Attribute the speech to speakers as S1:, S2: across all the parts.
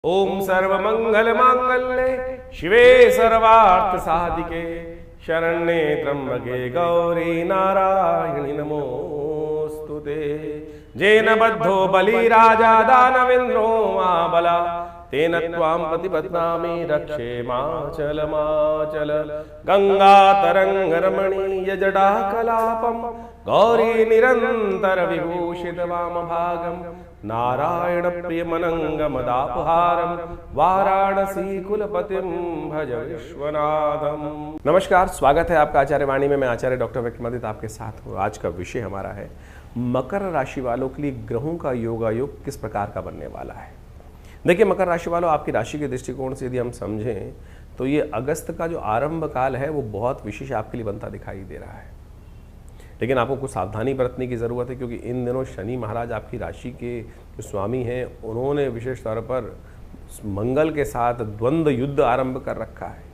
S1: ओम सर्वमंगल मांगल्ये शिवे सर्वार्थ साधिके शरण्ये त्र्यंबके गौरी नारायणि नमोस्तुते। जेन बद्धो बलि राजा दानवेन्द्रो महाबला तेन त्वां प्रतिपद्नामि रक्षे माचल माचल। गंगा तरंग रमणीय जटा कलापम गौरी निरंतर विभूषित वाम भागम नारायण प्रियमनंगमदापहारम वाराणसी कुलपतिम भज विश्वनाथम। नमस्कार, स्वागत है आपका आचार्य वाणी में। मैं आचार्य डॉक्टर विक्रमादित्य आपके साथ हूँ। आज का विषय हमारा है मकर राशि वालों के लिए ग्रहों का योगायोग किस प्रकार का बनने वाला है। देखिए, मकर राशि वालों, आपकी राशि के दृष्टिकोण से यदि हम समझें तो ये अगस्त का जो आरंभ काल है वो बहुत विशेष आपके लिए बनता दिखाई दे रहा है। लेकिन आपको कुछ सावधानी बरतने की ज़रूरत है, क्योंकि इन दिनों शनि महाराज आपकी राशि के जो स्वामी हैं उन्होंने विशेष तौर पर मंगल के साथ द्वंद्व युद्ध आरंभ कर रखा है।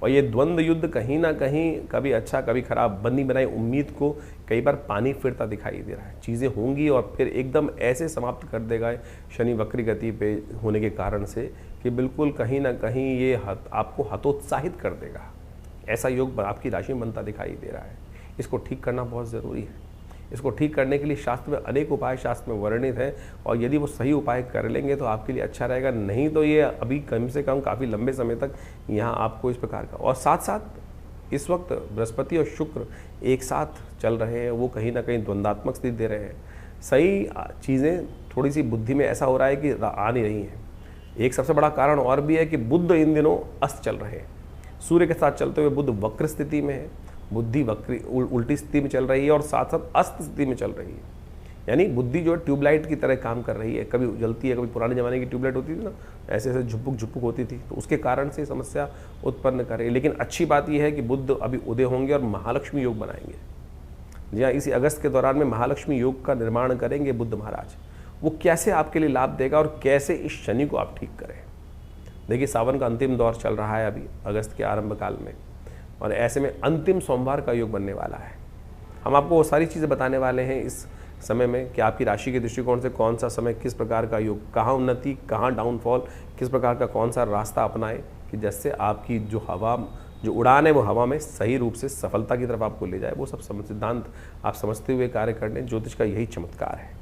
S1: और ये द्वंद्व युद्ध कहीं ना कहीं कभी अच्छा कभी खराब बनी बनाई उम्मीद को कई बार पानी फिरता दिखाई दे रहा है। चीज़ें होंगी और फिर एकदम ऐसे समाप्त कर देगा शनि वक्री गति पे होने के कारण से कि बिल्कुल कहीं ना कहीं ये आपको हतोत्साहित कर देगा। ऐसा योग आपकी राशि में बनता दिखाई दे रहा है। इसको ठीक करना बहुत ज़रूरी है। इसको ठीक करने के लिए शास्त्र में अनेक उपाय शास्त्र में वर्णित हैं, और यदि वो सही उपाय कर लेंगे तो आपके लिए अच्छा रहेगा। नहीं तो ये अभी कम से कम काफ़ी लंबे समय तक यहाँ आपको इस प्रकार का, और साथ साथ इस वक्त बृहस्पति और शुक्र एक साथ चल रहे हैं, वो कहीं ना कहीं द्वंद्वात्मक स्थिति दे रहे हैं। सही चीज़ें थोड़ी सी बुद्धि में ऐसा हो रहा है कि आ नहीं रही हैं। एक सबसे बड़ा कारण और भी है कि बुध इन दिनों अस्त चल रहे हैं। सूर्य के साथ चलते हुए बुध वक्र स्थिति में है, बुद्धि वक्री उल्टी स्थिति में चल रही है और साथ साथ अस्त स्थिति में चल रही है। यानी बुद्धि जो है ट्यूबलाइट की तरह काम कर रही है, कभी जलती है, कभी पुराने ज़माने की ट्यूबलाइट होती थी ना, ऐसे ऐसे झुपुक झुपुक होती थी, तो उसके कारण से समस्या उत्पन्न कर रही है। लेकिन अच्छी बात यह है कि बुध अभी उदय होंगे और महालक्ष्मी योग बनाएंगे। जी हाँ, इसी अगस्त के दौरान में महालक्ष्मी योग का निर्माण करेंगे बुध महाराज। वो कैसे आपके लिए लाभ देगा और कैसे इस शनि को आप ठीक करें। देखिए, सावन का अंतिम दौर चल रहा है अभी अगस्त के आरंभ काल में, और ऐसे में अंतिम सोमवार का योग बनने वाला है। हम आपको वो सारी चीज़ें बताने वाले हैं इस समय में कि आपकी राशि के दृष्टिकोण से कौन सा समय, किस प्रकार का योग, कहाँ उन्नति, कहाँ डाउनफॉल, किस प्रकार का कौन सा रास्ता अपनाएं कि जिससे आपकी जो उड़ान है वो हवा में सही रूप से सफलता की तरफ आपको ले जाए। वो सब सिद्धांत आप समझते हुए कार्य करने, ज्योतिष का यही चमत्कार है।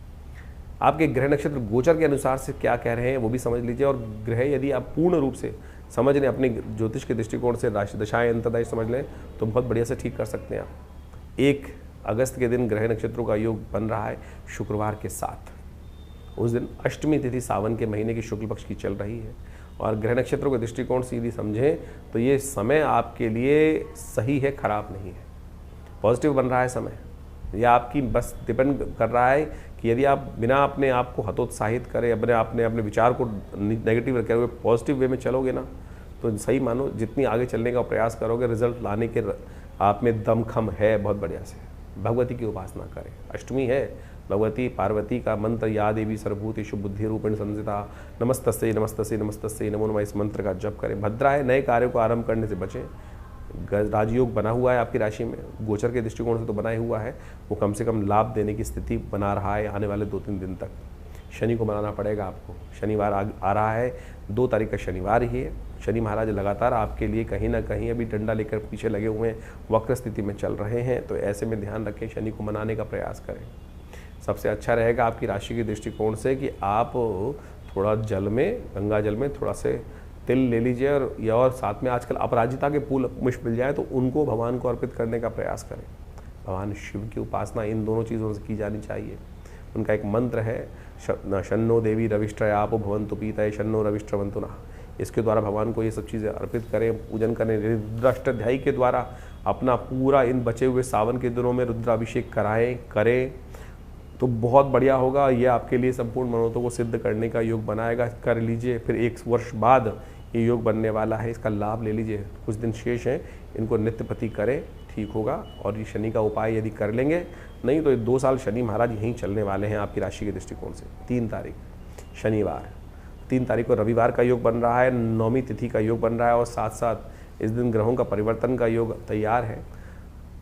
S1: आपके ग्रह नक्षत्र गोचर के अनुसार से क्या कह रहे हैं वो भी समझ लीजिए, और ग्रह यदि आप पूर्ण रूप से समझ लें, अपने ज्योतिष के दृष्टिकोण से राशि दशाएं अंतर्दय समझ लें तो बहुत बढ़िया से ठीक कर सकते हैं आप। 1 अगस्त के दिन ग्रह नक्षत्रों का योग बन रहा है शुक्रवार के साथ। उस दिन अष्टमी तिथि सावन के महीने की शुक्ल पक्ष की चल रही है, और ग्रह नक्षत्रों के दृष्टिकोण से यदि समझें तो ये समय आपके लिए सही है, खराब नहीं है, पॉजिटिव बन रहा है समय। यह आपकी बस डिपेंड कर रहा है कि यदि आप बिना अपने आप को हतोत्साहित करें, अपने विचार को नेगेटिव रखे हुए पॉजिटिव वे में चलोगे ना, तो सही मानो जितनी आगे चलने का प्रयास करोगे, रिजल्ट लाने के आप में दमखम है बहुत बढ़िया से। भगवती की उपासना करें, अष्टमी है, भगवती पार्वती का मंत्र या देवी सर्वभूतेषु बुद्धि रूपेण संस्थिता नमस्तस्यै नमस्तस्यै नमस्तस्यै नमो नमः, इस मंत्र का जप करें। भद्रा है, नए कार्यों को आरंभ करने से बचें। राजयोग बना हुआ है आपकी राशि में, गोचर के दृष्टिकोण से तो बना ही हुआ है, वो कम से कम लाभ देने की स्थिति बना रहा है आने वाले 2-3 दिन तक। शनि को मनाना पड़ेगा आपको। शनिवार आ रहा है, 2 तारीख का शनिवार ही है। शनि महाराज लगातार आपके लिए कहीं ना कहीं अभी डंडा लेकर पीछे लगे हुए हैं, वक्र स्थिति में चल रहे हैं, तो ऐसे में ध्यान रखें, शनि को मनाने का प्रयास करें। सबसे अच्छा रहेगा आपकी राशि के दृष्टिकोण से कि आप थोड़ा जल में, गंगा जल में थोड़ा से तिल ले लीजिए, और साथ में आजकल अपराजिता के फूल पुष्प मिल जाए तो उनको भगवान को अर्पित करने का प्रयास करें। भगवान शिव की उपासना इन दोनों चीज़ों से की जानी चाहिए। उनका एक मंत्र है, शन्नो देवी रविष्ट्रयापो भवन्तु पीतये शन्नो रविष्ट्रवन्तु नः। इसके द्वारा भगवान को ये सब चीज़ें अर्पित करें, पूजन करें। रुद्राष्टाध्यायी के द्वारा अपना पूरा इन बचे हुए सावन के दिनों में रुद्राभिषेक करें तो बहुत बढ़िया होगा। ये आपके लिए संपूर्ण मनोरथों को सिद्ध करने का योग बनाएगा। कर लीजिए, फिर 1 वर्ष बाद ये योग बनने वाला है, इसका लाभ ले लीजिए। कुछ दिन शेष हैं, इनको नित्यपति करें, ठीक होगा। और ये शनि का उपाय यदि कर लेंगे, नहीं तो 2 साल शनि महाराज यहीं चलने वाले हैं आपकी राशि के दृष्टिकोण से। 3 तारीख शनिवार, 3 तारीख को रविवार का योग बन रहा है, 9वीं तिथि का योग बन रहा है, और साथ साथ इस दिन ग्रहों का परिवर्तन का योग तैयार है,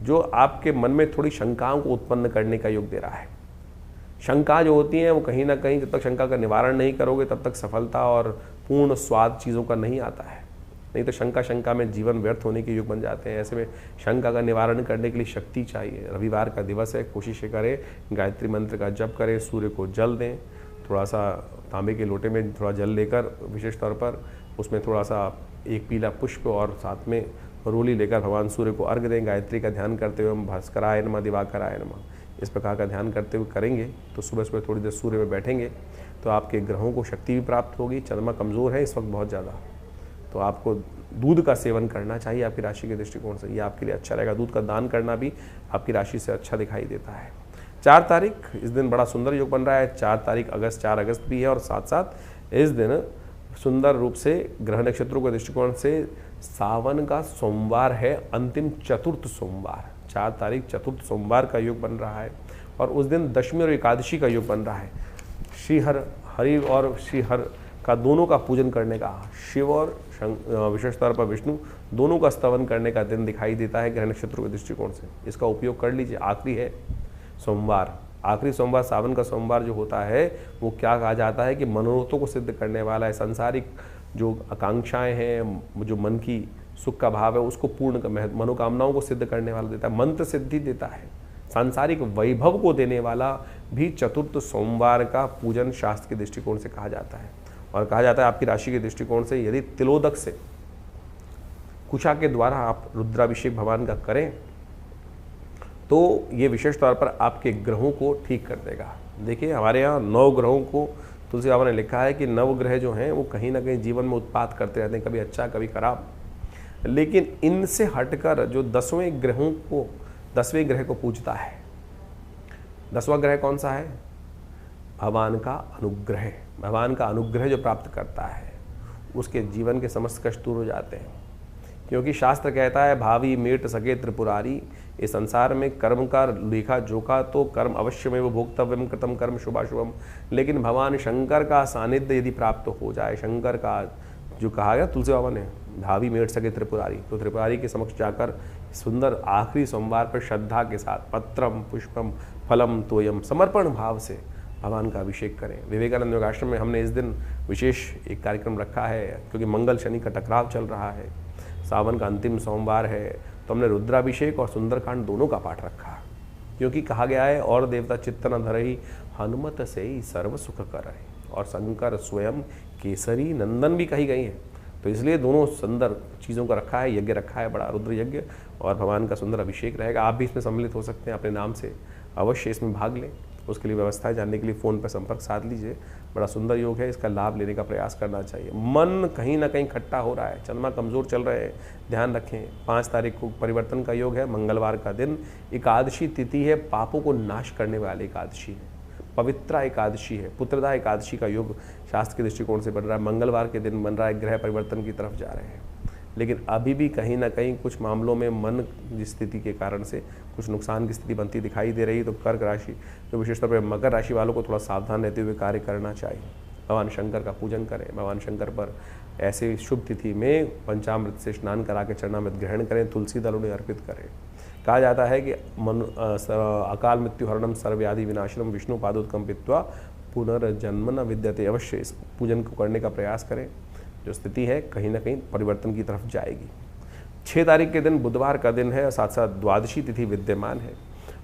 S1: जो आपके मन में थोड़ी शंकाओं को उत्पन्न करने का योग दे रहा है। शंका जो होती है वो कहीं ना कहीं जब तक शंका का निवारण नहीं करोगे तब तक सफलता और पूर्ण स्वाद चीज़ों का नहीं आता है। नहीं तो शंका में जीवन व्यर्थ होने के युग बन जाते हैं। ऐसे में शंका का निवारण करने के लिए शक्ति चाहिए। रविवार का दिवस है, कोशिश करें गायत्री मंत्र का जप करें, सूर्य को जल दें, थोड़ा सा तांबे के लोटे में थोड़ा जल लेकर विशेष तौर पर उसमें थोड़ा सा एक पीला पुष्प और साथ में रोली लेकर भगवान सूर्य को अर्घ दें। गायत्री का ध्यान करते हुए हम भास्कराय नमः दिवाकराय नमः इस प्रकार का ध्यान करते हुए करेंगे तो सुबह सुबह थोड़ी देर सूर्य में बैठेंगे तो आपके ग्रहों को शक्ति भी प्राप्त होगी। चंद्रमा कमज़ोर है इस वक्त बहुत ज़्यादा, तो आपको दूध का सेवन करना चाहिए आपकी राशि के दृष्टिकोण से, ये आपके लिए अच्छा रहेगा। दूध का दान करना भी आपकी राशि से अच्छा दिखाई देता है। 4 तारीख इस दिन बड़ा सुंदर योग बन रहा है। 4 तारीख अगस्त 4 अगस्त भी है और साथ साथ इस दिन सुंदर रूप से ग्रह नक्षत्रों के दृष्टिकोण से सावन का सोमवार है, अंतिम चतुर्थ सोमवार। 4 तारीख चतुर्थ सोमवार का योग बन रहा है और उस दिन दशमी और एकादशी का योग बन रहा है। श्री हरि और श्री हर का दोनों का पूजन करने का, शिव और विशेष तौर पर विष्णु दोनों का स्तवन करने का दिन दिखाई देता है ग्रह नक्षत्रों के दृष्टिकोण से। इसका उपयोग कर लीजिए। आखिरी है सोमवार, आखिरी सोमवार सावन का सोमवार जो होता है वो क्या कहा जाता है कि मनोरथों को सिद्ध करने वाला है। सांसारिक जो आकांक्षाएं हैं, जो मन की सुख का भाव है उसको पूर्ण, मनोकामनाओं को सिद्ध करने वाला देता है, मंत्र सिद्धि देता है, सांसारिक वैभव को देने वाला भी चतुर्थ सोमवार का पूजन शास्त्र के दृष्टिकोण से कहा जाता है। और कहा जाता है आपकी राशि के दृष्टिकोण से यदि तिलोदक से कुशा के द्वारा आप रुद्राभिषेक भगवान का करें तो ये विशेष तौर पर आपके ग्रहों को ठीक कर देगा। देखिए हमारे यहाँ 9 ग्रहों को तुलसी बाबा ने लिखा है कि 9 ग्रह जो हैं वो कहीं ना कहीं जीवन में उत्पात करते रहते हैं, कभी अच्छा कभी खराब। लेकिन इनसे हटकर जो 10वें ग्रह को पूजता है, 10वां ग्रह कौन सा है? भगवान का अनुग्रह। भगवान का अनुग्रह जो प्राप्त करता है उसके जीवन के समस्त कष्ट दूर हो जाते हैं, क्योंकि शास्त्र कहता है भावी मेट सके त्रिपुरारी। इस संसार में कर्म का लेखा जोखा तो कर्म अवश्य में वो भोक्तव्यम कृतम कर्म शुभाशुभम, लेकिन भगवान शंकर का सानिध्य यदि प्राप्त हो जाए, शंकर का जो कहा गया तुलसी बाबा ने भावी मेट सके त्रिपुरारी, तो त्रिपुरारी के समक्ष जाकर सुंदर आखिरी सोमवार पर श्रद्धा के साथ पत्रम पुष्पम फलम तोयम समर्पण भाव से भगवान का अभिषेक करें। विवेकानंद योग आश्रम में हमने इस दिन विशेष एक कार्यक्रम रखा है, क्योंकि मंगल शनि का टकराव चल रहा है, सावन का अंतिम सोमवार है, तो हमने रुद्राभिषेक और सुंदरकांड दोनों का पाठ रखा, क्योंकि कहा गया है और देवता चित्त न धरहि हनुमत से ही सर्व सुख करहि, और शंकर स्वयं केसरी नंदन भी कही गई है। तो इसलिए दोनों सुंदर चीज़ों का रखा है, यज्ञ रखा है, बड़ा रुद्र यज्ञ और भगवान का सुंदर अभिषेक रहेगा। आप भी इसमें सम्मिलित हो सकते हैं, अपने नाम से अवश्य इसमें भाग लें। उसके लिए व्यवस्थाएं जानने के लिए फ़ोन पर संपर्क साध लीजिए। बड़ा सुंदर योग है, इसका लाभ लेने का प्रयास करना चाहिए। मन कहीं ना कहीं खट्टा हो रहा है, चंद्रमा कमज़ोर चल रहे हैं, ध्यान रखें। 5 तारीख को परिवर्तन का योग है, मंगलवार का दिन, एकादशी तिथि है, पापों को नाश करने वाली एकादशी है, पवित्रा एकादशी है, पुत्रदा एकादशी का योग शास्त्र के दृष्टिकोण से बन रहा है। मंगलवार के दिन बन रहा है, ग्रह परिवर्तन की तरफ जा रहे हैं, लेकिन अभी भी कहीं ना कहीं कुछ मामलों में मन की स्थिति के कारण से कुछ नुकसान की स्थिति बनती दिखाई दे रही है। तो कर्क राशि जो विशेष तौर पर मकर राशि वालों को थोड़ा सावधान रहते हुए कार्य करना चाहिए। भगवान शंकर का पूजन करें, भगवान शंकर पर ऐसे शुभ तिथि में पंचामृत से स्नान करा के चरणामृत ग्रहण करें, तुलसी दल उन्हें अर्पित करें। कहा जाता है कि अकाल मृत्यु हरणम सर्वव्याधि विनाशनम विष्णु पादोत्कंपित्वा पुनर्जन्म न विद्यते। अवश्य इस पूजन को करने का प्रयास करें, जो स्थिति है कहीं ना कहीं परिवर्तन की तरफ जाएगी। 6 तारीख के दिन बुधवार का दिन है और साथ साथ द्वादशी तिथि विद्यमान है,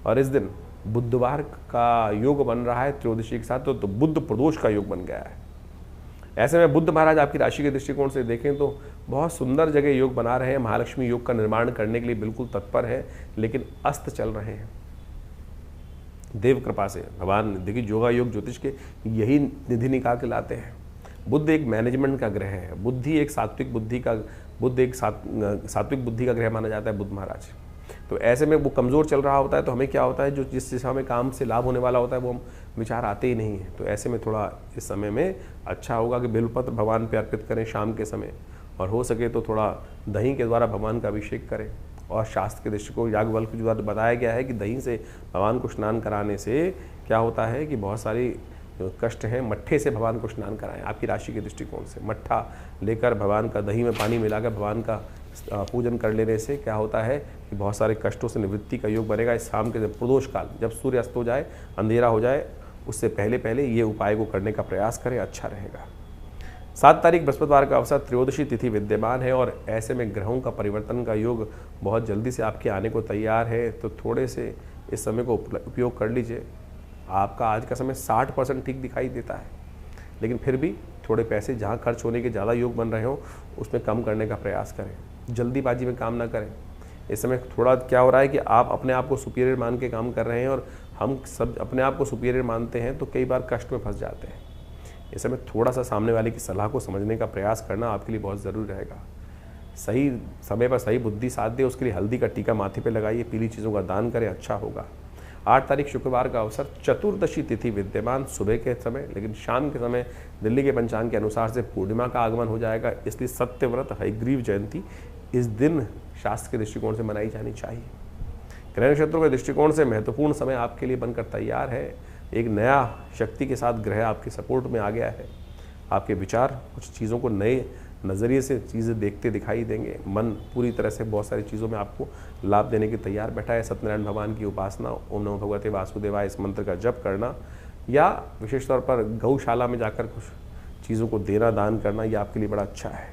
S1: और इस दिन बुधवार का योग बन रहा है त्रयोदशी के साथ, तो बुध प्रदोष का योग बन गया है। ऐसे में बुध महाराज आपकी राशि के दृष्टिकोण से देखें तो बहुत सुंदर जगह योग बना रहे हैं, महालक्ष्मी योग का निर्माण करने के लिए बिल्कुल तत्पर है, लेकिन अस्त चल रहे हैं। देव कृपा से भगवान देखिए योगा योग ज्योतिष के यही निधि निकाल के लाते हैं। बुध एक मैनेजमेंट का ग्रह है, बुद्धि एक सात्विक बुद्धि का, बुध एक सात्विक बुद्धि का ग्रह माना जाता है बुध महाराज। तो ऐसे में वो कमज़ोर चल रहा होता है, तो हमें क्या होता है, जो जिस दिशा में काम से लाभ होने वाला होता है वो हम विचार आते ही नहीं है। तो ऐसे में थोड़ा इस समय में अच्छा होगा कि बेलपत्र भगवान पे अर्पित करें शाम के समय, और हो सके तो थोड़ा दही के द्वारा भगवान का अभिषेक करें। और शास्त्र के दृष्टिकोण याज्ञवल्क्य के द्वारा बताया गया है कि दही से भगवान को स्नान कराने से क्या होता है कि बहुत सारी कष्ट हैं, मट्ठे से भगवान को स्नान कराएं। आपकी राशि के दृष्टिकोण से मट्ठा लेकर भगवान का दही में पानी मिलाकर भगवान का पूजन कर लेने से क्या होता है कि बहुत सारे कष्टों से निवृत्ति का योग बनेगा। इस शाम के प्रदोष काल जब सूर्य अस्त हो जाए, अंधेरा हो जाए, उससे पहले पहले ये उपाय को करने का प्रयास करें, अच्छा रहेगा। 7 तारीख बृहस्पतिवार का अवसर, त्रयोदशी तिथि विद्यमान है और ऐसे में ग्रहों का परिवर्तन का योग बहुत जल्दी से आपके आने को तैयार है, तो थोड़े से इस समय को उपयोग कर लीजिए। आपका आज का समय 60% ठीक दिखाई देता है, लेकिन फिर भी थोड़े पैसे जहाँ खर्च होने के ज़्यादा योग बन रहे हो उसमें कम करने का प्रयास करें, जल्दीबाजी में काम ना करें। इस समय थोड़ा क्या हो रहा है कि आप अपने आप को सुपीरियर मान के काम कर रहे हैं और हम सब अपने आप को सुपीरियर मानते हैं तो कई बार कष्ट में फंस जाते हैं। इस समय थोड़ा सा सामने वाले की सलाह को समझने का प्रयास करना आपके लिए बहुत ज़रूरी रहेगा। सही समय पर सही बुद्धि साथ दे, उसके लिए हल्दी का टीका माथे पे लगाइए, पीली चीज़ों का दान करें, अच्छा होगा। 8 तारीख शुक्रवार का अवसर, चतुर्दशी तिथि विद्यमान सुबह के समय, लेकिन शाम के समय दिल्ली के पंचांग के अनुसार से पूर्णिमा का आगमन हो जाएगा, इसलिए सत्यव्रत हयग्रीव जयंती इस दिन शास्त्र के दृष्टिकोण से मनाई जानी चाहिए। ग्रह नक्षत्रों के दृष्टिकोण से महत्वपूर्ण समय आपके लिए बनकर तैयार है। एक नया शक्ति के साथ ग्रह आपके सपोर्ट में आ गया है। आपके विचार कुछ चीज़ों को नए नज़रिए से चीज़ें देखते दिखाई देंगे। मन पूरी तरह से बहुत सारी चीज़ों में आपको लाभ देने के तैयार बैठा है। सत्यनारायण भगवान की उपासना, ओम नमो भगवते वासुदेवाय, इस मंत्र का जप करना या विशेष तौर पर गौशाला में जाकर कुछ चीज़ों को देना, दान करना, यह आपके लिए बड़ा अच्छा है।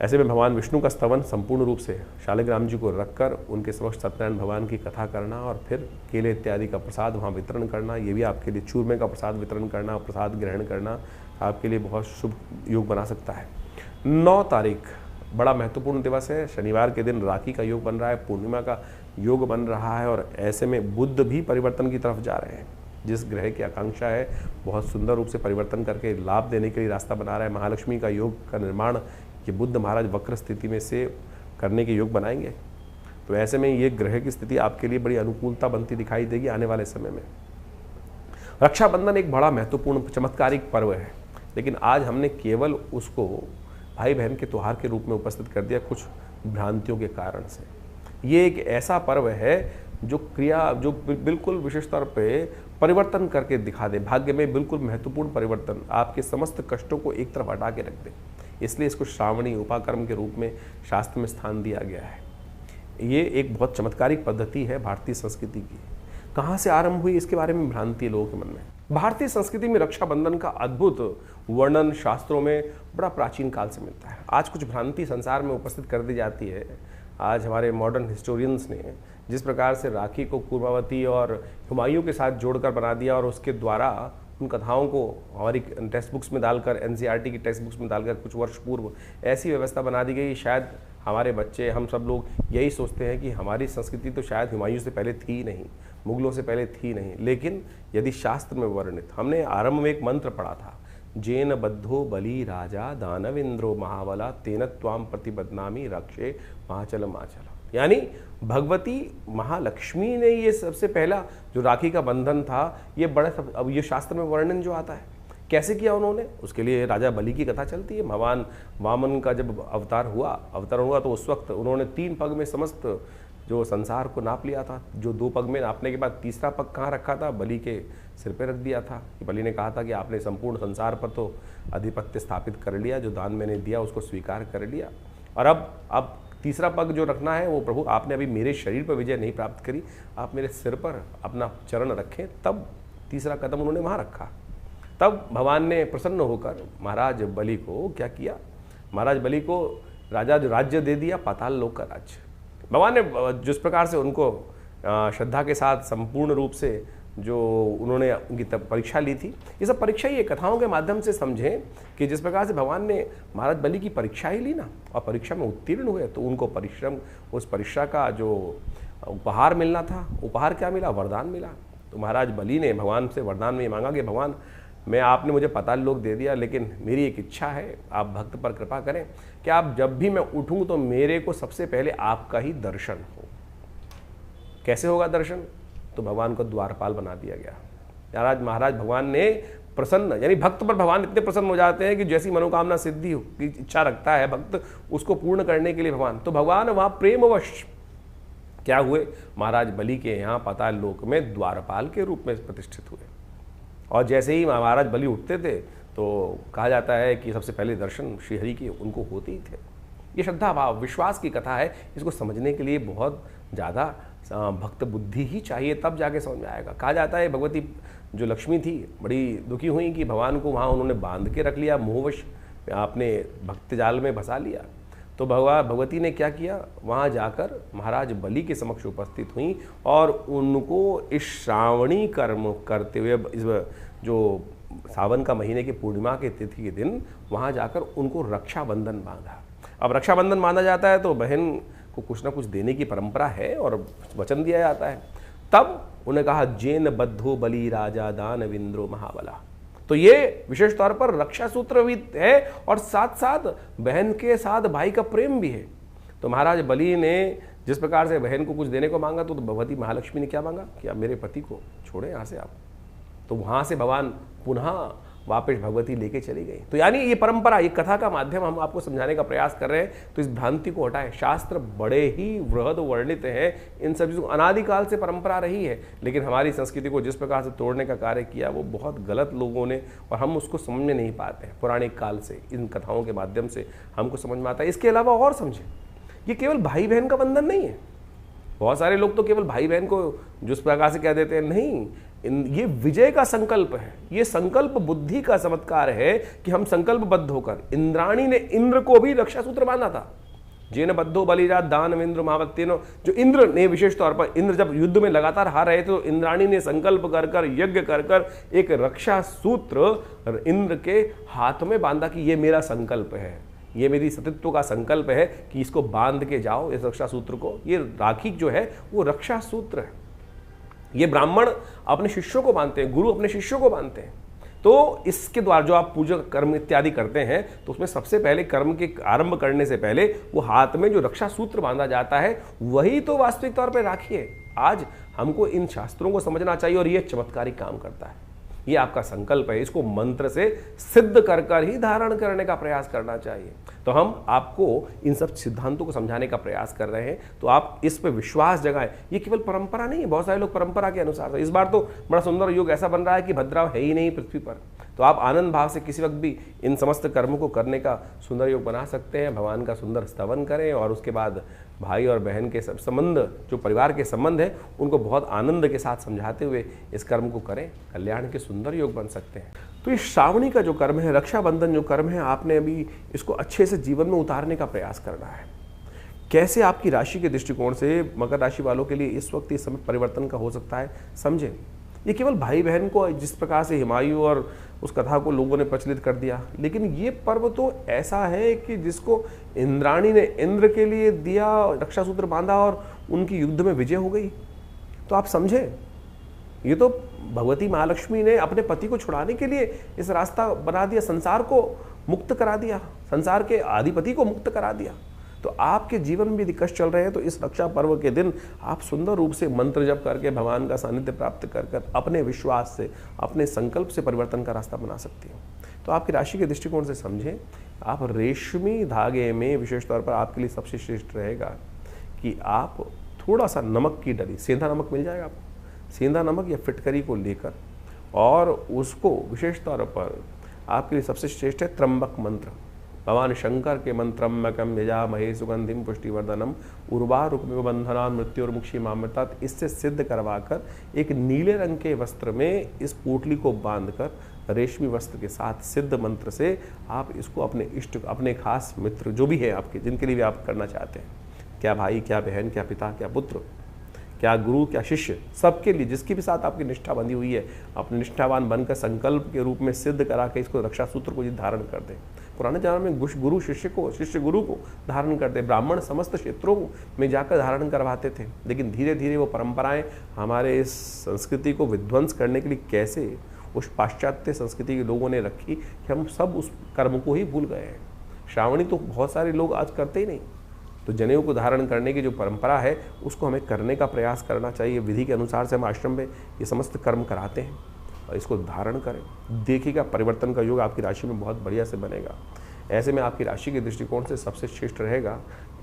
S1: ऐसे में भगवान विष्णु का स्तवन संपूर्ण रूप से शालिग्राम जी को रखकर उनके समक्ष सत्यनारायण भगवान की कथा करना और फिर केले इत्यादि का प्रसाद वहाँ वितरण करना, ये भी आपके लिए चूरमे का प्रसाद वितरण करना, प्रसाद ग्रहण करना आपके लिए बहुत शुभ योग बना सकता है। 9 तारीख बड़ा महत्वपूर्ण दिवस है। शनिवार के दिन राखी का योग बन रहा है, पूर्णिमा का योग बन रहा है और ऐसे में बुध भी परिवर्तन की तरफ जा रहे हैं। जिस ग्रह की आकांक्षा है बहुत सुंदर रूप से परिवर्तन करके लाभ देने के लिए रास्ता बना रहा है। महालक्ष्मी का योग का निर्माण ये बुध महाराज वक्र स्थिति में से करने के योग बनाएंगे, तो ऐसे में ये ग्रह की स्थिति आपके लिए बड़ी अनुकूलता बनती दिखाई देगी आने वाले समय में। रक्षाबंधन एक बड़ा महत्वपूर्ण चमत्कारिक पर्व है, लेकिन आज हमने केवल उसको भाई बहन के त्यौहार के रूप में उपस्थित कर दिया कुछ भ्रांतियों के कारण से। ये एक ऐसा पर्व है जो बिल्कुल विशेष तौर पे परिवर्तन करके दिखा दे, भाग्य में बिल्कुल महत्वपूर्ण परिवर्तन, आपके समस्त कष्टों को एक तरफ हटा के रख दे। इसलिए इसको श्रावणी उपाकर्म के रूप में शास्त्र में स्थान दिया गया है। ये एक बहुत चमत्कारिक पद्धति है भारतीय संस्कृति की। कहाँ से आरंभ हुई इसके बारे में भ्रांति लोगों के मन में। भारतीय संस्कृति में रक्षाबंधन का अद्भुत वर्णन शास्त्रों में बड़ा प्राचीन काल से मिलता है। आज कुछ भ्रांति संसार में उपस्थित कर दी जाती है। आज हमारे मॉडर्न हिस्टोरियंस ने जिस प्रकार से राखी को कुर्मावती और हुमायूं के साथ जोड़कर बना दिया और उसके द्वारा उन कथाओं को हमारी टेक्स्ट बुक्स में डालकर, एनसीईआरटी की टेक्स्ट बुक्स में डालकर कुछ वर्ष पूर्व ऐसी व्यवस्था बना दी गई। शायद हमारे बच्चे, हम सब लोग यही सोचते हैं कि हमारी संस्कृति तो शायद हुमायूं से पहले थी ही नहीं, मुगलों से पहले थी नहीं। लेकिन यदि शास्त्र में वर्णित, हमने आरंभ में एक मंत्र पढ़ा था, जेन बद्धो बली राजा दानवेंद्रो महाबला तेन त्वाम प्रतिबदनामी रक्षे महाचल माचल। यानी भगवती महालक्ष्मी ने ये सबसे पहला जो राखी का बंधन था, ये बड़ा अब ये शास्त्र में वर्णन जो आता है कैसे किया उन्होंने, उसके लिए राजा बलि की कथा चलती है। भगवान वामन का जब अवतारण हुआ तो उस वक्त उन्होंने 3 पग में समस्त जो संसार को नाप लिया था। जो 2 पग में नापने के बाद तीसरा पग कहाँ रखा था, बलि के सिर पे रख दिया था। बलि ने कहा था कि आपने संपूर्ण संसार पर तो आधिपत्य स्थापित कर लिया, जो दान मैंने दिया उसको स्वीकार कर लिया, और अब तीसरा पग जो रखना है वो प्रभु आपने अभी मेरे शरीर पर विजय नहीं प्राप्त करी, आप मेरे सिर पर अपना चरण रखें। तब तीसरा कदम उन्होंने वहाँ रखा। तब भगवान ने प्रसन्न होकर महाराज बलि को क्या किया, महाराज बलि को राजा जो राज्य दे दिया, पाताल लोक का राज्य। भगवान ने जिस प्रकार से उनको श्रद्धा के साथ संपूर्ण रूप से जो उन्होंने उनकी परीक्षा ली थी, ये सब परीक्षा ही कथाओं के माध्यम से समझें कि जिस प्रकार से भगवान ने महाराज बलि की परीक्षा ही ली ना और परीक्षा में उत्तीर्ण हुए, तो उनको उस परीक्षा का जो उपहार मिलना था, उपहार क्या मिला, वरदान मिला। तो महाराज बलि ने भगवान से वरदान में मांगा कि भगवान मैं आपने मुझे पाताल लोक दे दिया, लेकिन मेरी एक इच्छा है, आप भक्त पर कृपा करें कि आप जब भी मैं उठूं तो मेरे को सबसे पहले आपका ही दर्शन हो। कैसे होगा दर्शन, तो भगवान को द्वारपाल बना दिया गया। महाराज भगवान ने प्रसन्न, यानी भक्त पर भगवान इतने प्रसन्न हो जाते हैं कि जैसी मनोकामना सिद्धि की इच्छा रखता है भक्त, उसको पूर्ण करने के लिए भगवान वहाँ प्रेमवश क्या हुए, महाराज बलि के यहाँ पाताल लोक में द्वारपाल के रूप में प्रतिष्ठित हुए। और जैसे ही महाराज बलि उठते थे तो कहा जाता है कि सबसे पहले दर्शन श्रीहरि के उनको होते ही थे। ये श्रद्धा भाव विश्वास की कथा है। इसको समझने के लिए बहुत ज़्यादा भक्त बुद्धि ही चाहिए, तब जाके समझ में आएगा। कहा जाता है भगवती जो लक्ष्मी थी बड़ी दुखी हुई कि भगवान को वहाँ उन्होंने बांध के रख लिया, मोहवश अपने भक्त जाल में फंसा लिया। तो भगवती ने क्या किया, वहाँ जाकर महाराज बलि के समक्ष उपस्थित हुई और उनको इस श्रावणी कर्म करते हुए, इस जो सावन का महीने की पूर्णिमा के तिथि के दिन वहाँ जाकर उनको रक्षाबंधन बांधा। अब रक्षाबंधन बांधा जाता है तो बहन को कुछ ना कुछ देने की परंपरा है और वचन दिया जाता है। तब उन्हें कहा जेन बद्धो बलि राजा दानवेंद्रो महाबला। तो ये विशेष तौर पर रक्षा सूत्र भी है और साथ साथ बहन के साथ भाई का प्रेम भी है। तो महाराज बलि ने जिस प्रकार से बहन को कुछ देने को मांगा तो भगवती महालक्ष्मी ने क्या मांगा कि आप मेरे पति को छोड़े यहाँ से आप। तो वहाँ से भगवान पुनः वापस भगवती लेके चली गई। तो यानी ये परंपरा, ये कथा का माध्यम हम आपको समझाने का प्रयास कर रहे हैं। तो इस भ्रांति को हटाएं। शास्त्र बड़े ही वृहद वर्णित हैं, इन सब चीज़ों अनादिकाल से परंपरा रही है, लेकिन हमारी संस्कृति को जिस प्रकार से तोड़ने का कार्य किया वो बहुत गलत लोगों ने, और हम उसको समझ नहीं पाते हैं। पौराणिक काल से इन कथाओं के माध्यम से हमको समझ में आता है। इसके अलावा और समझें, ये केवल भाई बहन का बंधन नहीं है। बहुत सारे लोग तो केवल भाई बहन को जिस प्रकार से कह देते हैं, नहीं, ये विजय का संकल्प है, ये संकल्प बुद्धि का चमत्कार है कि हम संकल्पबद्ध होकर, इंद्राणी ने इंद्र को भी रक्षा सूत्र बांधा था। जेन बद्धो बलिराज दानवेंद्र महावत्तेनो, जो इंद्र ने विशेष तौर पर, इंद्र जब युद्ध में लगातार हार रहे थे तो इंद्राणी ने संकल्प कर कर, यज्ञ कर कर एक रक्षा सूत्र इंद्र के हाथ में बांधा कि ये मेरा संकल्प है, ये मेरी सतीत्व का संकल्प है कि इसको बांध के जाओ, इस रक्षा सूत्र को। ये राखी जो है वो रक्षा सूत्र है। ये ब्राह्मण अपने शिष्यों को बांधते हैं, गुरु अपने शिष्यों को बांधते हैं। तो इसके द्वारा जो आप पूजा कर्म इत्यादि करते हैं तो उसमें सबसे पहले कर्म के आरंभ करने से पहले वो हाथ में जो रक्षा सूत्र बांधा जाता है वही तो वास्तविक तौर पर राखी है। आज हमको इन शास्त्रों को समझना चाहिए और ये चमत्कारिक काम करता है। ये आपका संकल्प है, इसको मंत्र से सिद्ध कर कर ही धारण करने का प्रयास करना चाहिए। तो हम आपको इन सब सिद्धांतों को समझाने का प्रयास कर रहे हैं, तो आप इस पे विश्वास जगाएं। ये केवल परंपरा नहीं है, बहुत सारे लोग परंपरा के अनुसार, तो इस बार तो बड़ा सुंदर योग ऐसा बन रहा है कि भद्राव है ही नहीं पृथ्वी पर। तो आप आनंद भाव से किसी वक्त भी इन समस्त कर्मों को करने का सुंदर योग बना सकते हैं। भगवान का सुंदर स्तवन करें और उसके बाद भाई और बहन के संबंध, जो परिवार के संबंध है, उनको बहुत आनंद के साथ समझाते हुए इस कर्म को करें। कल्याण के सुंदर योग बन सकते हैं। तो इस श्रावणी का जो कर्म है, रक्षाबंधन जो कर्म है, आपने अभी इसको अच्छे से जीवन में उतारने का प्रयास करना है। कैसे आपकी राशि के दृष्टिकोण से मकर राशि वालों के लिए इस वक्त इस समय परिवर्तन का हो सकता है, समझें। ये केवल भाई बहन को जिस प्रकार से हिमायू और उस कथा को लोगों ने प्रचलित कर दिया, लेकिन ये पर्व तो ऐसा है कि जिसको इंद्राणी ने इंद्र के लिए दिया, रक्षा सूत्र बांधा और उनकी युद्ध में विजय हो गई। तो आप समझे, ये तो भगवती महालक्ष्मी ने अपने पति को छुड़ाने के लिए इस रास्ता बना दिया, संसार को मुक्त करा दिया, संसार के अधिपति को मुक्त करा दिया। तो आपके जीवन में भी दिक्कत चल रहे हैं तो इस रक्षा पर्व के दिन आप सुंदर रूप से मंत्र जप करके भगवान का सानिध्य प्राप्त कर कर अपने विश्वास से, अपने संकल्प से परिवर्तन का रास्ता बना सकती हैं। तो आपकी राशि के दृष्टिकोण से समझें, आप रेशमी धागे में विशेष तौर पर आपके लिए सबसे श्रेष्ठ रहेगा कि आप थोड़ा सा नमक की डली, सेंधा नमक मिल जाएगा आपको, सेंधा नमक या फिटकरी को लेकर और उसको विशेष तौर पर आपके लिए सबसे श्रेष्ठ है त्र्यंबक मंत्र। भगवान शंकर के मंत्र त्र्यंबकम यजामहे सुगंधिम पुष्टिवर्धनम उर्वारुकमिव बंधनान् मृत्युर्मुक्षीमामृतात्, इससे सिद्ध करवाकर एक नीले रंग के वस्त्र में इस पोटली को बांधकर रेशमी वस्त्र के साथ सिद्ध मंत्र से आप इसको अपने इष्ट, अपने खास मित्र जो भी है आपके, जिनके लिए भी आप करना चाहते हैं, क्या भाई, क्या बहन, क्या पिता, क्या पुत्र, क्या गुरु, क्या शिष्य, सबके लिए जिसके भी साथ आपकी निष्ठा बंधी हुई है, अपने निष्ठावान बनकर संकल्प के रूप में सिद्ध करा के इसको रक्षा सूत्र को धारण कर दें। पुराने जमाने में गुरु शिष्य को, शिष्य गुरु को धारण करते, ब्राह्मण समस्त क्षेत्रों में जाकर धारण करवाते थे। लेकिन धीरे धीरे वो परंपराएं हमारे इस संस्कृति को विध्वंस करने के लिए कैसे उस पाश्चात्य संस्कृति के लोगों ने रखी कि हम सब उस कर्म को ही भूल गए हैं। श्रावणी तो बहुत सारे लोग आज करते ही नहीं। तो जनेऊ को धारण करने की जो परंपरा है उसको हमें करने का प्रयास करना चाहिए। विधि के अनुसार से हम आश्रम में ये समस्त कर्म कराते हैं और इसको धारण करें, देखिएगा परिवर्तन का योग आपकी राशि में बहुत बढ़िया से बनेगा। ऐसे में आपकी राशि के दृष्टिकोण से सबसे श्रेष्ठ रहेगा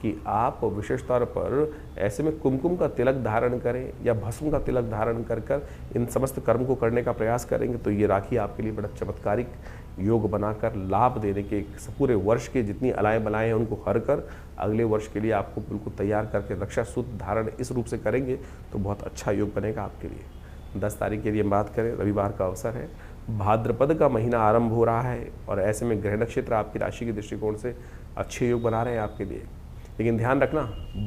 S1: कि आप विशेष तौर पर ऐसे में कुमकुम का तिलक धारण करें या भस्म का तिलक धारण कर कर इन समस्त कर्म को करने का प्रयास करेंगे तो ये राखी आपके लिए बड़ा चमत्कारिक योग बनाकर लाभ देने के पूरे वर्ष के जितनी अलाएँ बलाएँ हैं उनको हर कर अगले वर्ष के लिए आपको बिल्कुल तैयार करके रक्षा सूत्र धारण इस रूप से करेंगे तो बहुत अच्छा योग बनेगा आपके लिए। 10 तारीख के लिए हम बात करें, रविवार का अवसर है, भाद्रपद का महीना आरंभ हो रहा है और ऐसे में ग्रह नक्षत्र आपकी राशि के दृष्टिकोण से अच्छे योग बना रहे हैं आपके लिए। लेकिन ध्यान रखना,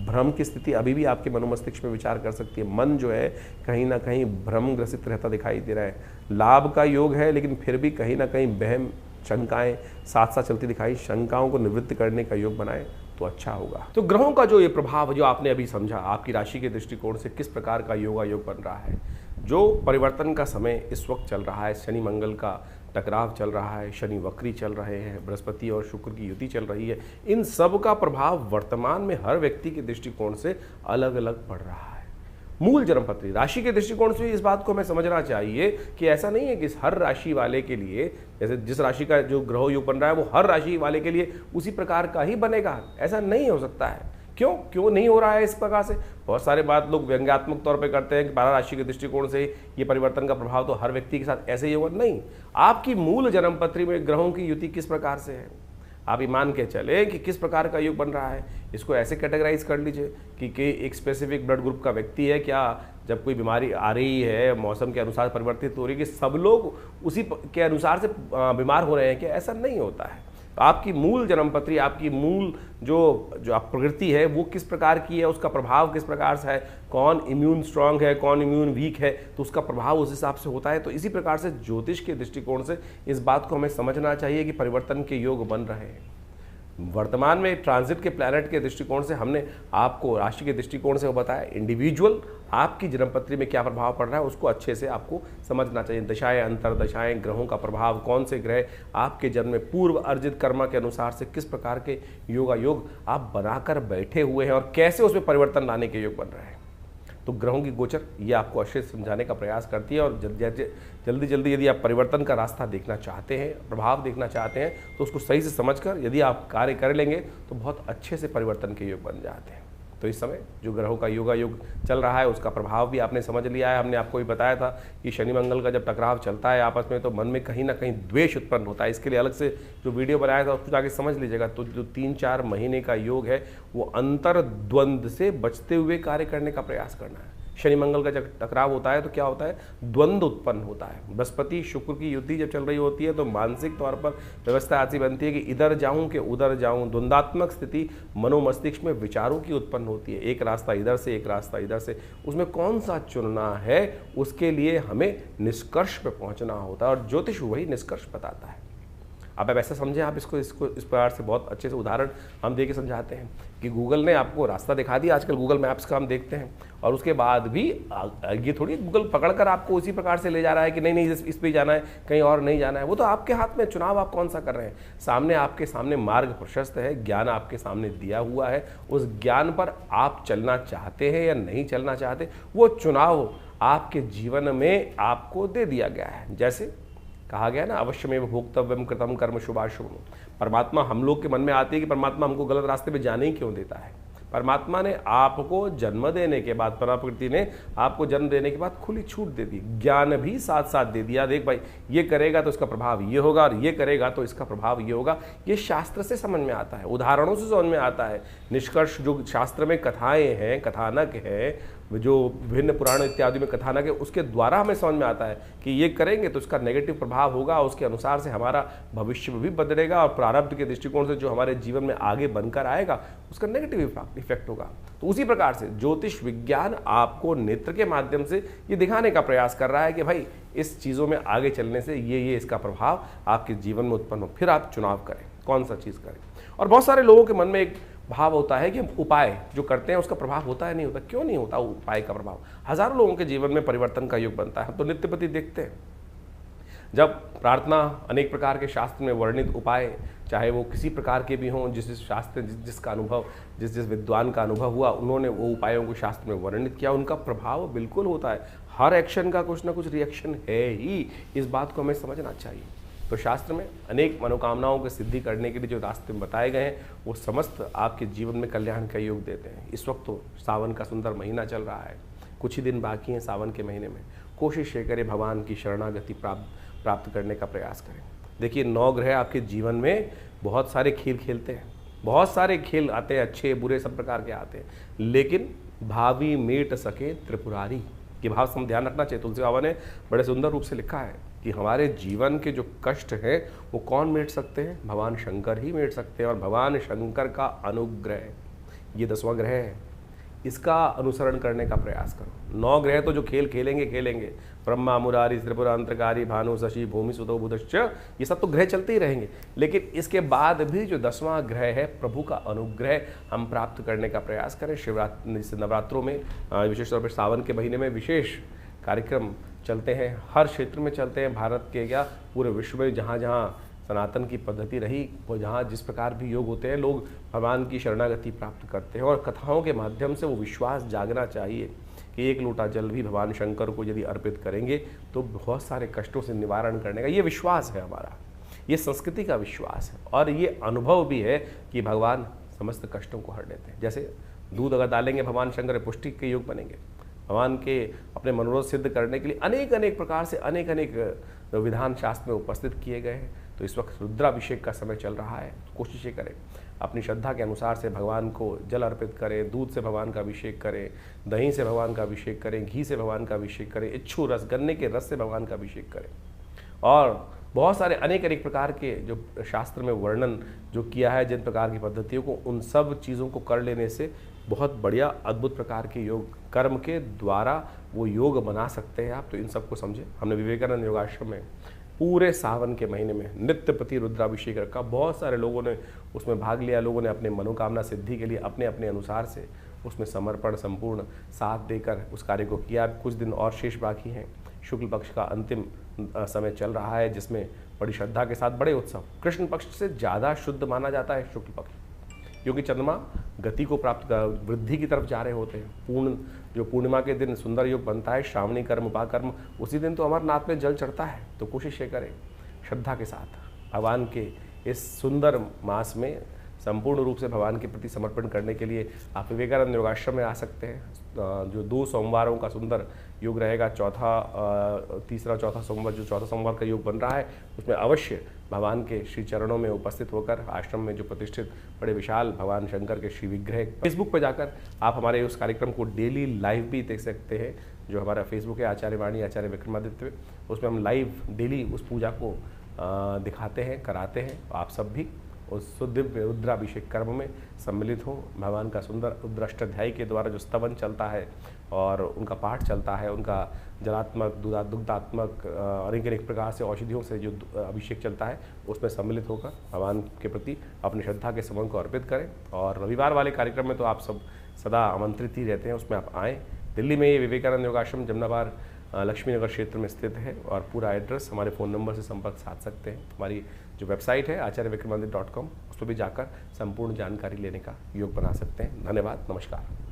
S1: भ्रम की स्थिति अभी भी आपके मनोमस्तिष्क में विचार कर सकती है। मन जो है कहीं ना कहीं भ्रम ग्रसित रहता दिखाई दे रहा है। लाभ का योग है लेकिन फिर भी कहीं ना कहीं वहम शंकाएं साथ साथ चलती दिखाई, शंकाओं को निवृत्त करने का योग बनाए तो अच्छा होगा। तो ग्रहों का जो ये प्रभाव जो आपने अभी समझा, आपकी राशि के दृष्टिकोण से किस प्रकार का योग बन रहा है, जो परिवर्तन का समय इस वक्त चल रहा है, शनि मंगल का टकराव चल रहा है, शनि वक्री चल रहे हैं, बृहस्पति और शुक्र की युति चल रही है, इन सब का प्रभाव वर्तमान में हर व्यक्ति के दृष्टिकोण से अलग अलग पड़ रहा है। मूल जन्मपत्री राशि के दृष्टिकोण से इस बात को हमें समझना चाहिए कि ऐसा नहीं है कि हर राशि वाले के लिए, जैसे जिस राशि का जो ग्रह योग बन रहा है वो हर राशि वाले के लिए उसी प्रकार का ही बनेगा, ऐसा नहीं हो सकता है। क्यों नहीं हो रहा है इस प्रकार से? बहुत सारे बात लोग व्यंग्यात्मक तौर पे करते हैं कि 12 राशि के दृष्टिकोण से ये परिवर्तन का प्रभाव तो हर व्यक्ति के साथ ऐसे ही होगा। नहीं, आपकी मूल जन्मपत्री में ग्रहों की युति किस प्रकार से है, आप ये मान के चले कि किस प्रकार का योग बन रहा है। इसको ऐसे कैटेगराइज कर लीजिए कि एक स्पेसिफिक ब्लड ग्रुप का व्यक्ति है क्या, जब कोई बीमारी आ रही है मौसम के अनुसार परिवर्तित हो रही है कि सब लोग उसी के अनुसार से बीमार हो रहे हैं क्या? ऐसा नहीं होता है। तो आपकी मूल जन्मपत्री, आपकी मूल जो आप प्रकृति है वो किस प्रकार की है, उसका प्रभाव किस प्रकार से है, कौन इम्यून स्ट्रांग है, कौन इम्यून वीक है, तो उसका प्रभाव उस हिसाब से होता है। तो इसी प्रकार से ज्योतिष के दृष्टिकोण से इस बात को हमें समझना चाहिए कि परिवर्तन के योग बन रहे हैं। वर्तमान में ट्रांजिट के प्लैनेट के दृष्टिकोण से हमने आपको राशि के दृष्टिकोण से वो बताया, इंडिविजुअल आपकी जन्मपत्री में क्या प्रभाव पड़ रहा है उसको अच्छे से आपको समझना चाहिए। दशाएं, अंतरदशाएं, ग्रहों का प्रभाव, कौन से ग्रह आपके जन्म में पूर्व अर्जित कर्म के अनुसार से किस प्रकार के योग आप बनाकर बैठे हुए हैं और कैसे उसमें परिवर्तन लाने के योग बन रहे हैं। तो ग्रहों की गोचर ये आपको अच्छे से समझाने का प्रयास करती है और जल्दी जल्दी यदि आप परिवर्तन का रास्ता देखना चाहते हैं, प्रभाव देखना चाहते हैं, तो उसको सही से समझकर यदि आप कार्य कर लेंगे तो बहुत अच्छे से परिवर्तन के योग बन जाते हैं। तो इस समय जो ग्रहों का योग चल रहा है उसका प्रभाव भी आपने समझ लिया है। हमने आपको भी बताया था कि शनि मंगल का जब टकराव चलता है आपस में तो मन में कहीं ना कहीं द्वेष उत्पन्न होता है। इसके लिए अलग से जो वीडियो बनाया था उसको जाके समझ लीजिएगा। तो जो 3-4 महीने का योग है वो अंतर्द्वंद से बचते हुए कार्य करने का प्रयास करना है। शनि मंगल का जब टकराव होता है तो क्या होता है, द्वंद्व उत्पन्न होता है। बृहस्पति शुक्र की युति जब चल रही होती है तो मानसिक तौर पर व्यवस्था ऐसी बनती है कि इधर जाऊं कि उधर जाऊं, द्वंद्वात्मक स्थिति मनोमस्तिष्क में विचारों की उत्पन्न होती है। एक रास्ता इधर से, एक रास्ता इधर से, उसमें कौन सा चुनना है उसके लिए हमें निष्कर्ष पे पहुंचना होता है और ज्योतिष वही निष्कर्ष बताता है। अब ऐसा समझें आप इसको इस प्रकार से बहुत अच्छे से उदाहरण हम दे के समझाते हैं कि गूगल ने आपको रास्ता दिखा दिया। आजकल गूगल मैप्स का हम देखते हैं और उसके बाद भी ये थोड़ी गूगल पकड़कर आपको उसी प्रकार से ले जा रहा है कि नहीं इस पे जाना है, कहीं और नहीं जाना है। वो तो आपके हाथ में, चुनाव आप कौन सा कर रहे हैं। सामने आपके सामने मार्ग प्रशस्त है, ज्ञान आपके सामने दिया हुआ है, उस ज्ञान पर आप चलना चाहते हैं या नहीं चलना चाहते, वो चुनाव आपके जीवन में आपको दे दिया गया है। जैसे कहा गया ना, अवश्यमेव भोक्तव्यम कृतम कर्म शुभाशुभम। परमात्मा हम लोग के मन में आती है कि परमात्मा हमको गलत रास्ते पे जाने ही क्यों देता है। परमात्मा ने आपको जन्म देने के बाद, प्रकृति ने आपको जन्म देने के बाद खुली छूट दे दी, ज्ञान भी साथ साथ दे दिया। देख भाई, ये करेगा तो इसका प्रभाव ये होगा और ये करेगा तो इसका प्रभाव ये होगा। ये शास्त्र से समझ में आता है, उदाहरणों से समझ में आता है। निष्कर्ष जो शास्त्र में कथाएं हैं, कथानक है, जो विभिन्न पुराण इत्यादि में कथानक है, उसके द्वारा हमें समझ में आता है कि ये करेंगे तो उसका नेगेटिव प्रभाव होगा, उसके अनुसार से हमारा भविष्य भी बदलेगा और प्रारब्ध के दृष्टिकोण से जो हमारे जीवन में आगे बनकर आएगा उसका नेगेटिव इफेक्ट होगा। तो उसी प्रकार से ज्योतिष विज्ञान आपको नेत्र के माध्यम से ये दिखाने का प्रयास कर रहा है कि भाई इस चीज़ों में आगे चलने से ये इसका प्रभाव आपके जीवन में उत्पन्न हो, फिर आप चुनाव करें कौन सा चीज़ करें। और बहुत सारे लोगों के मन में एक भाव होता है कि उपाय जो करते हैं उसका प्रभाव होता है, नहीं होता। क्यों नहीं होता उपाय का प्रभाव? हजारों लोगों के जीवन में परिवर्तन का योग बनता है। हम तो नित्यपति देखते हैं, जब प्रार्थना, अनेक प्रकार के शास्त्र में वर्णित उपाय, चाहे वो किसी प्रकार के भी हों, जिस शास्त्र जिसका अनुभव, जिस विद्वान का अनुभव हुआ, उन्होंने वो उपायों को शास्त्र में वर्णित किया, उनका प्रभाव बिल्कुल होता है। हर एक्शन का कुछ ना कुछ रिएक्शन है ही, इस बात को हमें समझना चाहिए। तो शास्त्र में अनेक मनोकामनाओं की सिद्धि करने के लिए जो रास्ते बताए गए हैं वो समस्त आपके जीवन में कल्याण का योग देते हैं। इस वक्त तो सावन का सुंदर महीना चल रहा है, कुछ ही दिन बाकी हैं सावन के महीने में। कोशिश ये करें भगवान की शरणागति प्राप्त करने का प्रयास करें। देखिए 9 ग्रह आपके जीवन में बहुत सारे खेल खेलते हैं, बहुत सारे खेल आते हैं, अच्छे बुरे सब प्रकार के आते हैं, लेकिन भावी मेट सके त्रिपुरारी, ये भाव से हम ध्यान रखना चाहिए। तुलसी बाबा ने बड़े सुंदर रूप से लिखा है कि हमारे जीवन के जो कष्ट हैं वो कौन मेट सकते हैं, भगवान शंकर ही मेट सकते हैं। और भगवान शंकर का अनुग्रह, ये 10वां ग्रह है, इसका अनुसरण करने का प्रयास करो। 9 ग्रह तो जो खेल खेलेंगे खेलेंगे, ब्रह्मा मुरारी त्रिपुरा अंतरकारी भानु शशि भूमि सुतो बुधश्च, ये सब तो ग्रह चलते ही रहेंगे, लेकिन इसके बाद भी जो 10वां ग्रह है प्रभु का अनुग्रह हम प्राप्त करने का प्रयास करें। शिवरात्रि नवरात्रों में, विशेष तौर पर सावन के महीने में विशेष कार्यक्रम चलते हैं, हर क्षेत्र में चलते हैं, भारत के क्या पूरे विश्व में जहाँ जहाँ सनातन की पद्धति रही, वो जहाँ जिस प्रकार भी योग होते हैं, लोग भगवान की शरणागति प्राप्त करते हैं। और कथाओं के माध्यम से वो विश्वास जागना चाहिए कि एक लोटा जल भी भगवान शंकर को यदि अर्पित करेंगे तो बहुत सारे कष्टों से निवारण करने का ये विश्वास है हमारा, ये संस्कृति का विश्वास है। और ये अनुभव भी है कि भगवान समस्त कष्टों को हर लेते हैं। जैसे दूध अगर डालेंगे भगवान शंकर पुष्टि के योग बनेंगे, भगवान के अपने मनोरथ सिद्ध करने के लिए अनेक अनेक प्रकार से अनेक अनेक विधान शास्त्र में उपस्थित किए गए हैं। तो इस वक्त रुद्राभिषेक का समय चल रहा है, कोशिश करें अपनी श्रद्धा के अनुसार से भगवान को जल अर्पित करें, दूध से भगवान का अभिषेक करें, दही से भगवान का अभिषेक करें, घी से भगवान का अभिषेक करें, इच्छू रस गन्ने के रस से भगवान का अभिषेक करें। और बहुत सारे अनेक अनेक प्रकार के जो शास्त्र में वर्णन जो किया है जिन प्रकार की पद्धतियों को, उन सब चीज़ों को कर लेने से बहुत बढ़िया अद्भुत प्रकार के योग कर्म के द्वारा वो योग बना सकते हैं आप। तो इन सबको समझे। हमने विवेकानंद योगाश्रम में पूरे सावन के महीने में नित्य प्रति रुद्राभिषेक रखा, बहुत सारे लोगों ने उसमें भाग लिया, लोगों ने अपने मनोकामना सिद्धि के लिए अपने अपने अनुसार से उसमें समर्पण संपूर्ण साथ देकर उस कार्य को किया। कुछ दिन और शेष बाकी हैं, शुक्ल पक्ष का अंतिम समय चल रहा है जिसमें बड़ी श्रद्धा के साथ बड़े उत्सव, कृष्ण पक्ष से ज़्यादा शुद्ध माना जाता है शुक्ल पक्ष, क्योंकि चंद्रमा गति को प्राप्त वृद्धि की तरफ जा रहे होते हैं। जो पूर्णिमा के दिन सुंदर योग बनता है, श्रावणी कर्म उपाकर्म, उसी दिन तो अमरनाथ में जल चढ़ता है। तो कोशिश ये करें श्रद्धा के साथ भगवान के इस सुंदर मास में संपूर्ण रूप से भगवान के प्रति समर्पण करने के लिए आप विवेकानंद योगाश्रम में आ सकते हैं। जो 2 सोमवारों का सुंदर योग रहेगा, तीसरा चौथा सोमवार, जो चौथा सोमवार का योग बन रहा है उसमें अवश्य भगवान के श्री चरणों में उपस्थित होकर आश्रम में जो प्रतिष्ठित बड़े विशाल भगवान शंकर के श्री विग्रह, फेसबुक पर जाकर आप हमारे उस कार्यक्रम को डेली लाइव भी देख सकते हैं। जो हमारा फेसबुक है आचार्य वाणी आचार्य विक्रमादित्य, उसमें हम लाइव डेली उस पूजा को दिखाते हैं, कराते हैं। आप सब भी उस दिव्य रुद्राभिषेक कर्म में सम्मिलित हों। भगवान का सुंदर रुद्राष्टाध्यायी के द्वारा जो स्तवन चलता है और उनका पाठ चलता है, उनका जलात्मक दुग्धात्मक अनेक अनेक प्रकार से औषधियों से जो अभिषेक चलता है, उसमें सम्मिलित होकर भगवान के प्रति अपनी श्रद्धा के समन को अर्पित करें। और रविवार वाले कार्यक्रम में तो आप सब सदा आमंत्रित ही रहते हैं, उसमें आप आएँ। दिल्ली में ये विवेकानंद योगाश्रम जमनाबाद लक्ष्मी नगर क्षेत्र में स्थित है और पूरा एड्रेस हमारे फ़ोन नंबर से संपर्क साध सकते हैं। हमारी जो वेबसाइट है आचार्यविक्रमादित्य.com, उस पर भी जाकर संपूर्ण जानकारी लेने का योग बना सकते हैं। धन्यवाद, नमस्कार।